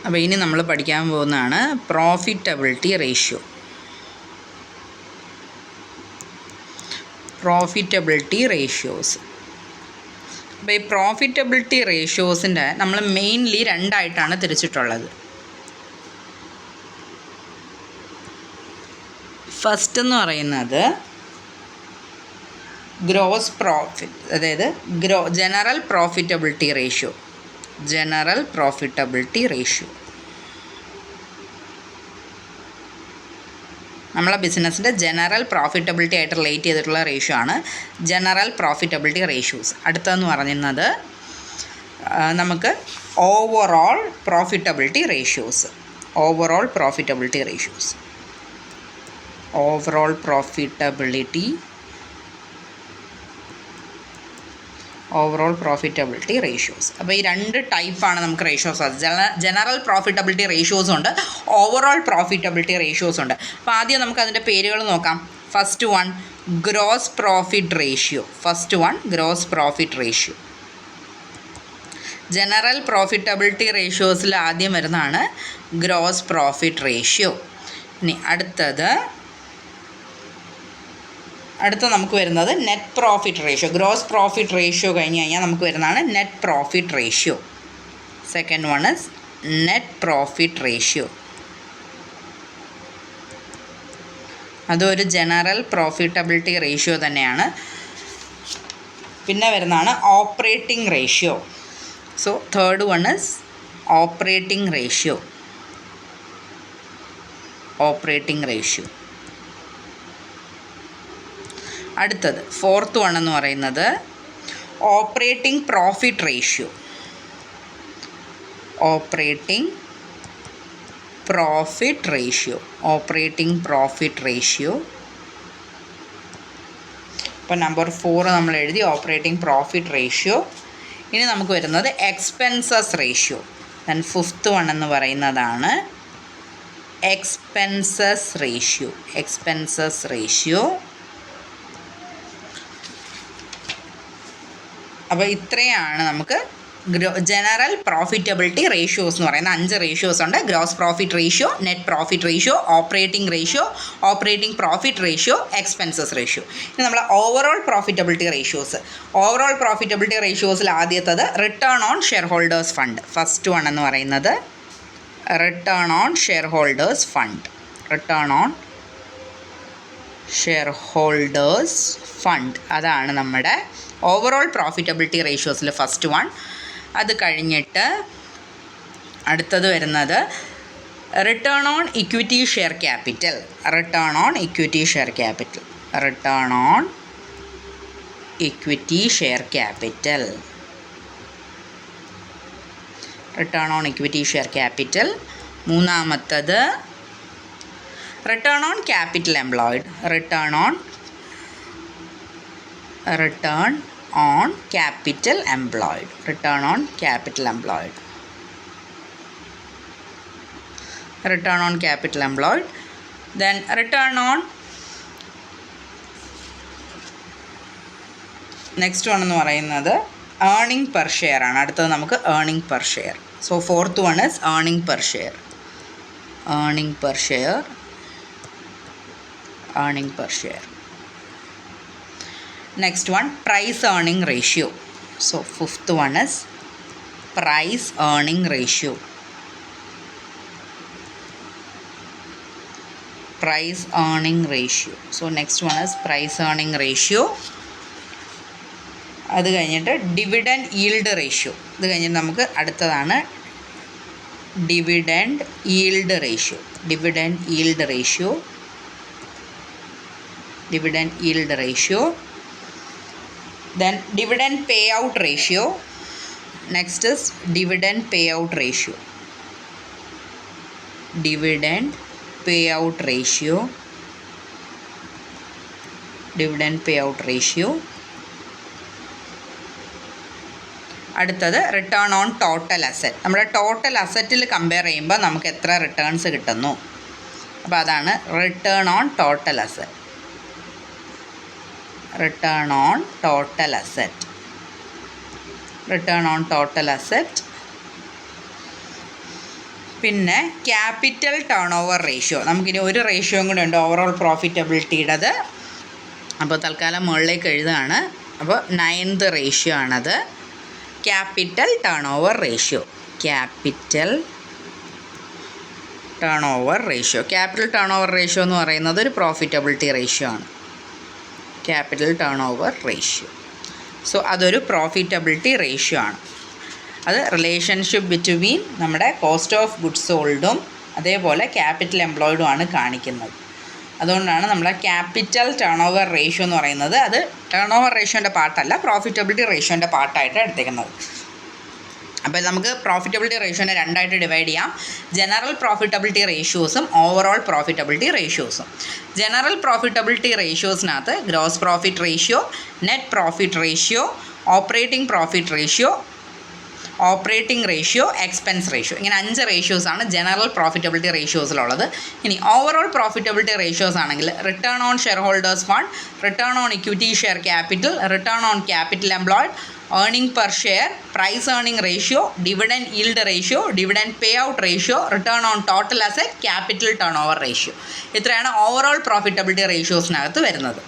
അപ്പോൾ ഇനി നമ്മൾ പഠിക്കാൻ പോകുന്നതാണ് പ്രോഫിറ്റബിലിറ്റി റേഷ്യോ. Profitability ratios. അപ്പോൾ ഈ പ്രോഫിറ്റബിലിറ്റി റേഷ്യോസിൻ്റെ നമ്മൾ മെയിൻലി രണ്ടായിട്ടാണ് തിരിച്ചിട്ടുള്ളത്. ഫസ്റ്റ് എന്ന് പറയുന്നത് ഗ്രോസ് പ്രോഫിറ്റ്, അതായത് general profitability ratio. General profitability ratio നമ്മളെ ബിസിനസ്സിൻ്റെ ജനറൽ പ്രോഫിറ്റബിലിറ്റി ആയിട്ട് റിലേറ്റ് ചെയ്തിട്ടുള്ള റേഷ്യോ ആണ് ജനറൽ പ്രോഫിറ്റബിലിറ്റി റേഷ്യോസ്. അടുത്തതെന്ന് പറയുന്നത് നമുക്ക് overall profitability ratios. Overall profitability ratios. Overall profitability ratios. അപ്പോൾ ഈ രണ്ട് ടൈപ്പാണ് നമുക്ക് റേഷ്യോസ്. ജനറൽ പ്രോഫിറ്റബിലിറ്റി റേഷ്യോസും ഉണ്ട്, ഓവറോൾ പ്രോഫിറ്റബിലിറ്റി റേഷ്യോസും ഉണ്ട്. അപ്പോൾ ആദ്യം നമുക്ക് അതിൻ്റെ പേരുകൾ നോക്കാം. First one gross profit ratio. General profitability റേഷ്യോസിൽ ആദ്യം വരുന്നതാണ് ഗ്രോസ് പ്രോഫിറ്റ് റേഷ്യോ. ഇനി അടുത്തത് നമുക്ക് വരുന്നത് net profit ratio. Gross profit ratio കഴിഞ്ഞ് കഴിഞ്ഞാൽ നമുക്ക് വരുന്നതാണ് net profit ratio. Second one is net profit ratio. അതൊരു ജനറൽ പ്രോഫിറ്റബിലിറ്റി റേഷ്യോ തന്നെയാണ്. പിന്നെ വരുന്നതാണ് operating ratio. So third one is operating ratio. അടുത്തത് ഫോർത്ത് വൺ എന്ന് പറയുന്നത് ഓപ്പറേറ്റിംഗ് പ്രോഫിറ്റ് റേഷ്യോ. ഇപ്പോൾ നമ്പർ 4 നമ്മൾ എഴുതി ഓപ്പറേറ്റിംഗ് പ്രോഫിറ്റ് റേഷ്യോ. ഇനി നമുക്ക് വരുന്നത് expenses ratio. Then fifth one എന്ന് പറയുന്നതാണ് എക്സ്പെൻസസ് റേഷ്യോ. അപ്പോൾ ഇത്രയാണ് നമുക്ക് ജനറൽ പ്രോഫിറ്റബിലിറ്റി റേഷ്യോസ് എന്ന് പറയുന്ന 5 റേഷ്യോസ് ഉണ്ട്. Gross profit ratio, net profit ratio, operating ratio, operating profit ratio, expenses ratio. ഇനി നമ്മൾ ഓവറോൾ പ്രോഫിറ്റബിലിറ്റി റേഷ്യോസിൽ ആദ്യത്തത് return on share holders fund. First one എന്ന് പറയുന്നത് return on share holders fund. അതാണ് നമ്മുടെ ഓവറോൾ പ്രോഫിറ്റബിലിറ്റി റേഷ്യോസിൽ ഫസ്റ്റ് വൺ. അത് കഴിഞ്ഞിട്ട് അടുത്തത് വരുന്നത് return on equity share capital. Return on equity share capital. മൂന്നാമത്തത് return on capital employed. Return on capital employed. Then return on next one എന്ന് പറയുന്നത് ഏർണിംഗ് പെർ ഷെയർ ആണ്. അടുത്തത് നമുക്ക് earning per share. So fourth one is earning per share. Next one, price earning ratio. So fifth one is price earning ratio. So next one is price earning ratio. അത് കഴിഞ്ഞിട്ട് dividend yield ratio. ഇത് കഴിഞ്ഞിട്ട് നമുക്ക് അടുത്തതാണ് dividend yield ratio. Then dividend payout ratio. Next is dividend payout ratio. അടുത്തത് return on total asset. നമ്മുടെ total അസറ്റിൽ compare ചെയ്യുമ്പോൾ നമുക്ക് എത്ര റിട്ടേൺസ് കിട്ടുന്നു. അപ്പോൾ അതാണ് return on total asset. return on total asset. Return on total asset. പിന്നെ capital turn over ratio, നമുക്കിനി ഒരു റേഷ്യോയും കൂടെ ഉണ്ട് ഓവറോൾ പ്രോഫിറ്റബിലിറ്റിയുടേത്. അപ്പോൾ തൽക്കാലം മുകളിലേക്ക് എഴുതുകയാണ്. അപ്പോൾ 9th റേഷ്യോ ആണത്, capital turn over ratio. Capital turn over ratio. Capital turn over ratio എന്ന് പറയുന്നത് ഒരു പ്രോഫിറ്റബിലിറ്റി റേഷ്യോ ആണ്. Capital turn over ratio. So അതൊരു പ്രോഫിറ്റബിലിറ്റി റേഷ്യോ ആണ്. അത് റിലേഷൻഷിപ്പ് ബിറ്റ്വീൻ നമ്മുടെ കോസ്റ്റ് ഓഫ് ഗുഡ്സ് സോൾഡും അതേപോലെ ക്യാപിറ്റൽ എംപ്ലോയിഡും ആണ് കാണിക്കുന്നത്. അതുകൊണ്ടാണ് നമ്മുടെ ക്യാപിറ്റൽ ടേൺ ഓവർ റേഷ്യോ എന്ന് പറയുന്നത് അത് ടേൺ ഓവർ റേഷ്യോൻ്റെ പാർട്ടല്ല, പ്രോഫിറ്റബിലിറ്റി റേഷ്യോൻ്റെ പാർട്ടായിട്ട് എടുത്തേക്കുന്നത്. അപ്പോൾ നമുക്ക് പ്രോഫിറ്റബിലിറ്റി റേഷ്യോനെ രണ്ടായിട്ട് ഡിവൈഡ് ചെയ്യാം. ജനറൽ പ്രോഫിറ്റബിലിറ്റി റേഷ്യോസും ഓവറോൾ പ്രോഫിറ്റബിലിറ്റി റേഷ്യോസും. ജനറൽ പ്രോഫിറ്റബിലിറ്റി റേഷ്യോസിനകത്ത് gross profit ratio, net profit ratio, operating profit ratio, operating ratio, expense ratio, ഇങ്ങനെ 5 റേഷ്യോസാണ് ജനറൽ പ്രോഫിറ്റബിലിറ്റി റേഷ്യോസിലുള്ളത്. ഇനി ഓവറോൾ പ്രോഫിറ്റബിലിറ്റി റേഷ്യോസ് ആണെങ്കിൽ return on share holders fund, return on equity share capital, return on capital employed, earning per share, price earning ratio, dividend yield ratio, dividend pay out ratio, return on total asset, capital turn over ratio. ഇത്രയാണ് overall profitability റേഷ്യോസിനകത്ത് വരുന്നത്.